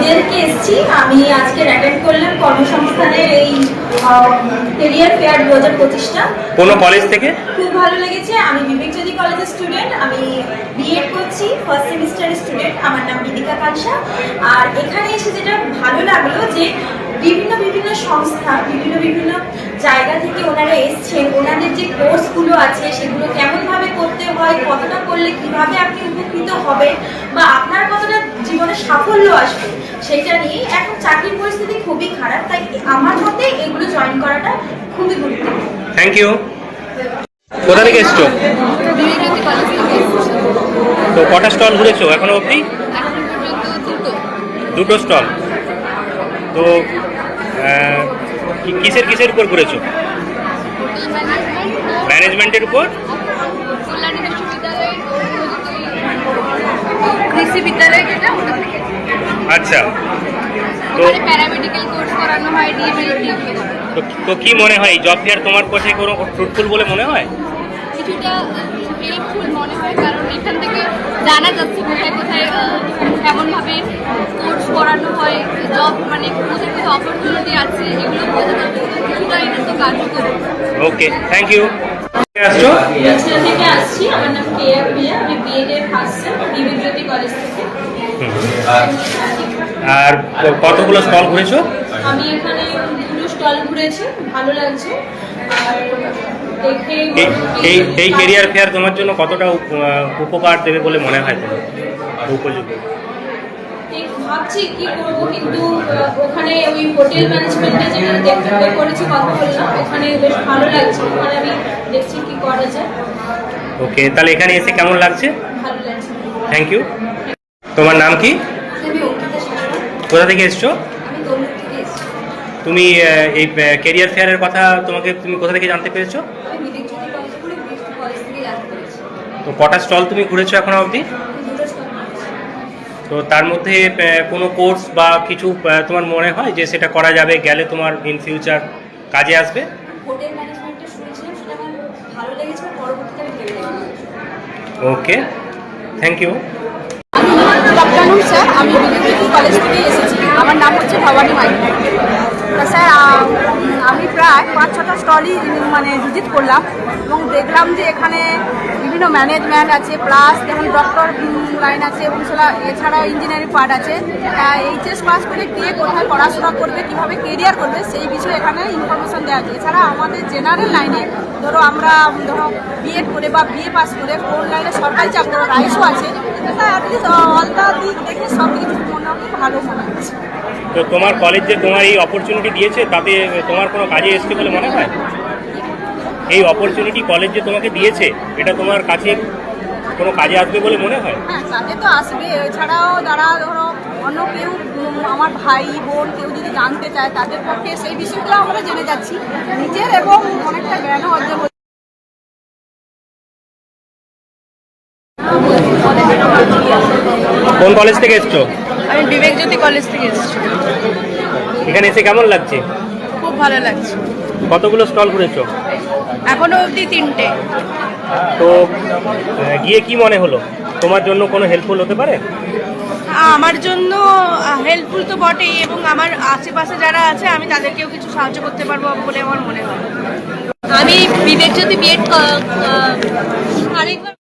নদিয়া থেকে এসেছি। আমি আজকে অ্যাটেন্ড করলাম কর্মসংস্থানের এই ক্যারিয়ার ফেয়ার 2025টা। কোন কলেজ থেকে? খুব ভালো লেগেছে। আমি বিবেকজ্যোতি কলেজের স্টুডেন্ট, আমি বিএড করছি, ফার্স্ট সেমিস্টারের স্টুডেন্ট। আমার নাম বিদিকা পানসা। আর এখানে এসে যেটা ভালো লাগলো যে বিভিন্ন সংস্থা বিভিন্ন জায়গা থেকে ওনারা এসছেন। ওনাদের যে কোর্সগুলো আছে সেগুলো কেমনভাবে করতে হয়, কতটা করলে কিভাবে আপনি উপকৃত হবেন বা আপনার কতটা জীবনে সাফল্য আসবে সেটা নিয়ে। এখন চাকরির পরিস্থিতি খুবই খারাপ, তাই আমার মতে এগুলো জয়েন করাটা খুবই গুরুত্বপূর্ণ। Thank you. কোথা থেকে এসছো? তো কটা স্টল ঘুরেছো এখনো অবধি? দুটো স্টল। তো কিসের উপর ঘুরেছো? ম্যানেজমেন্টের উপর। কৃষি বিদ্যালয় যেটা আচ্ছা, তো প্যারামেডিক্যাল কোর্স করানো হয় ডিএমএলটি। তো কি মনে হয় জব ফেয়ার তোমার কাছে কোনো ফ্রুটফুল বলে মনে হয়? কিছুটা হেল্পফুল মনে হয়, কারণ এখান থেকে জানা যাচ্ছে কোথায় কোথায় কেমনভাবে কোর্স করানো হয়, জব মানে কোথায় কোথায় অপরচুনিটি আছে এগুলো বোঝা যাচ্ছে। কিছুটা এটা তো কার্যকরী। ওকে, থ্যাংক ইউ। আসছো? ন্যাশনাল থেকে আসছি। আমার নাম কেয়া প্রিয়া। আমি বিএড এর ফার্স্ট সেম, বিবেকজ্যোতি কলেজ থেকে। আর কতগুলো স্টল ঘুরেছো? আমি এখানে দুটো স্টল ঘুরেছি, ভালো লাগছে। আর দেখে এই ক্যারিয়ার ফেয়ার তোমার জন্য কতটা উপকার দেবে বলে মনে হয় তোমার? উপযোগী ভাবছি কি করবো, কিন্তু ওখানে ওই হোটেল ম্যানেজমেন্টে যে দেখতে করেছি, কথা বললাম, ওখানে বেশ ভালো লাগছে। ওখানে আমি দেখছি কি করা যায়। ওকে, তাহলে এখানে এসে কেমন লাগছে? ভালো লাগছে। Thank you. তোমার নাম কি? আমি অঙ্কিতা শাসন। কোথা থেকে এসছো? আমি তমলুক থেকে এসেছি। তুমি এই ক্যারিয়ার ফেয়ারের কথা তুমি কোথা থেকে জানতে পেরেছো? আমি বিবেকজ্যোতি কলেজ থেকে জানতে পেরেছি। তো কটা স্টল তুমি ঘুরেছো এখনো অবধি? দুটো স্টল ঘুরেছি। তো তার মধ্যে কোনো কোর্স বা কিছু তোমার মনে হয় যে সেটা করা যাবে, গেলে তোমার ইন ফিউচার কাজে আসবে? হোটেল ম্যানেজমেন্টে শুনেছিলাম, সেটা আমার ভালো লেগেছে। পরবর্তীতে আমি ভেবে দেখব। ওকে, থ্যাংক ইউ। স্যার, আমি বিবেকজ্যোতি কলেজ থেকে এসেছি। আমার নাম হচ্ছে ভবানী মাইক। স্যার, আমি প্রায় 5-6টা স্টলই মানে ভিজিট করলাম এবং দেখলাম যে এখানে বিভিন্ন ম্যানেজমেন্ট আছে, প্লাস যেমন ডক্টর লাইন আছে এবং এছাড়া ইঞ্জিনিয়ারিং পার্ট আছে। এইচএস পাস করে কে কোথায় পড়াশোনা করবে, কীভাবে কেরিয়ার করবে সেই বিষয়ে এখানে ইনফরমেশন দেওয়া আছে। এছাড়া আমাদের জেনারেল লাইনে আমরা বিএড করে বা বিএ পাস করে কোন লাইনে সরকারি চাকরি রাইসও আছে, অ্যাটলিস্ট অলটা দিক দেখে সব কিছু মনে হয় ভালো মনে হচ্ছে। তো তোমার কলেজ যে তোমার এই অপরচুনিটি দিয়েছে তাতে তোমার কোনো কাজে এসছে বলে মনে হয়? এই অপরচুনিটি কলেজ যে তোমাকে দিয়েছে এটা তোমার কাছে কোনো কাজে আসবে বলে মনে হয়? হ্যাঁ, কাজে তো আসবে। এছাড়াও যারা অন্য কেউ আমার ভাই বোন কেউ যদি জানতে চায় তাদের পক্ষে সেই বিষয়গুলো আমরা জেনে যাচ্ছি নিজের এবং অনেকটা জ্ঞানও অর্জন। কোন কলেজ থেকে এসছো? আমি বিবেকজ্যোতি কলেজ থেকে এসেছি। এখানে এসে কেমন লাগছে? খুব ভালো লাগছে। কতগুলো স্টল ঘুরেছো? এখনো অবধি 3টে। তো গিয়ে কি মনে হলো? তোমার জন্য কোনো হেল্পফুল হতে পারে? আমার জন্য হেল্পফুল তো বটেই, এবং আমার আশেপাশে যারা আছে আমি তাদেরকেও কিছু সাহায্য করতে পারবো বলে আমার মনে হয়। আমি বিবেকজ্যোতি বিএড আরেকবার